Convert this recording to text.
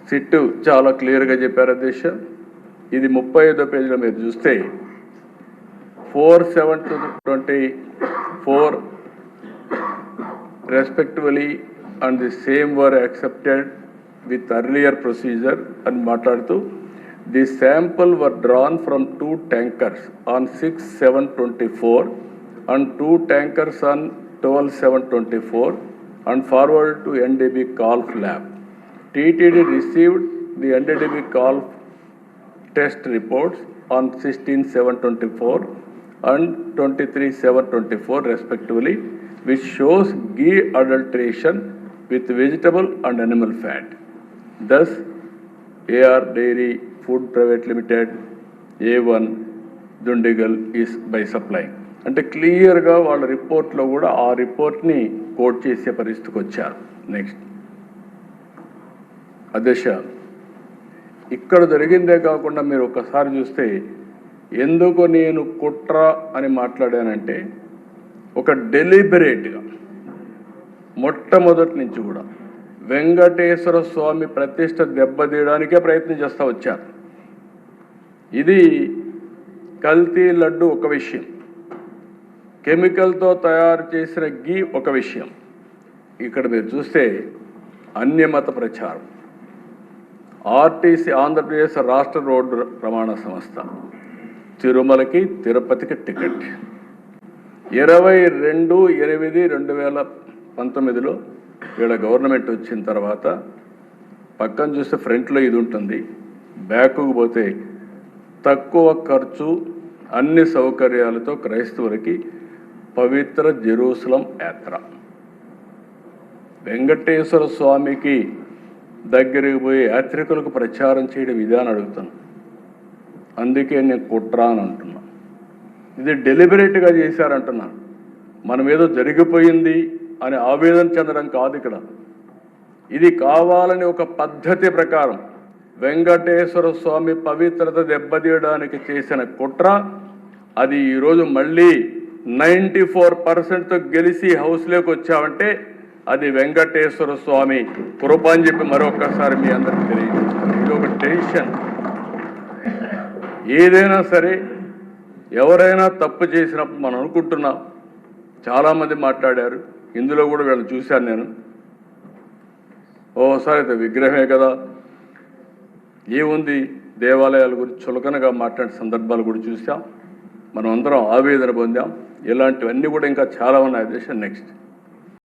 Sit చాలా క్లియర్గా చెప్పారు అధ్యక్ష. ఇది 35వ పేజీలో మీరు చూస్తే 4/7/24 respectively and the same were accepted with earlier procedure and మాట్లాడుతూ the sample were drawn from 2 tankers on 6/7/24 and 2 tankers on 12/7/24 and forwarded to NDB Golf Lab. TTD received the NDB Golf test reports on 16/7/24 and 23/7/24 respectively, which shows ghee adulteration with vegetable and animal fat. Thus, AR Dairy Food Private Limited, A1 Dundigal is by supplying. అంటే క్లియర్గా వాళ్ళ రిపోర్ట్లో కూడా ఆ రిపోర్ట్ని coat చేసే పరిస్థితికి వచ్చారు. నెక్స్ట్ అధ్యక్ష, ఇక్కడ జరిగిందే కాకుండా మీరు ఒకసారి చూస్తే ఎందుకు నేను కుట్ర అని మాట్లాడానంటే ఒక డెలిబరేట్గా మొట్టమొదటి నుంచి కూడా వెంకటేశ్వర స్వామి ప్రతిష్ట దెబ్బతీయడానికే ప్రయత్నం చేస్తూ వచ్చారు. ఇది కల్తీ లడ్డు ఒక విషయం, కెమికల్తో తయారు చేసిన ఘీ ఒక విషయం. ఇక్కడ మీరు చూస్తే అన్యమత ప్రచారం. ఆర్టీసీ ఆంధ్రప్రదేశ్ రాష్ట్ర రోడ్డు రవాణా సంస్థ తిరుమలకి తిరుపతికి టికెట్ 22/8/2019లో వీళ్ళ గవర్నమెంట్ వచ్చిన తర్వాత పక్కన చూస్తే ఫ్రంట్లో ఇది ఉంటుంది, బ్యాక్కు పోతే తక్కువ ఖర్చు అన్ని సౌకర్యాలతో క్రైస్తవులకి పవిత్ర జెరూసలం యాత్ర. వెంకటేశ్వర స్వామికి దగ్గరికి పోయి యాత్రికులకు ప్రచారం చేయడం విధానం అడుగుతాను. అందుకే నేను కుట్ర అని అంటున్నా. ఇది డెలిబరేట్గా చేశారంటున్నాను. మనం ఏదో జరిగిపోయింది అని ఆవేదన చెందడం కాదు ఇక్కడ. ఇది కావాలని ఒక పద్ధతి ప్రకారం వెంకటేశ్వర స్వామి పవిత్రత దెబ్బతీయడానికి చేసిన కుట్ర. అది ఈరోజు మళ్ళీ 94%తో గెలిచి హౌస్లోకి వచ్చామంటే అది వెంకటేశ్వర స్వామి కృప అని చెప్పి మరొకసారి మీ అందరికీ తెలియజేస్తాను. ఇది ఒక టెన్షన్. ఏదైనా సరే ఎవరైనా తప్పు చేసినప్పుడు మనం అనుకుంటున్నాం, చాలామంది మాట్లాడారు, ఇందులో కూడా వీళ్ళని చూశాను నేను. ఓసారి అయితే విగ్రహమే కదా, ఏముంది, దేవాలయాల గురించి చులకనగా మాట్లాడే సందర్భాలు కూడా చూసాం. మనం అందరం ఆవేదన పొందాం. ఇలాంటివన్నీ కూడా ఇంకా చాలా ఉన్నాయి. నెక్స్ట్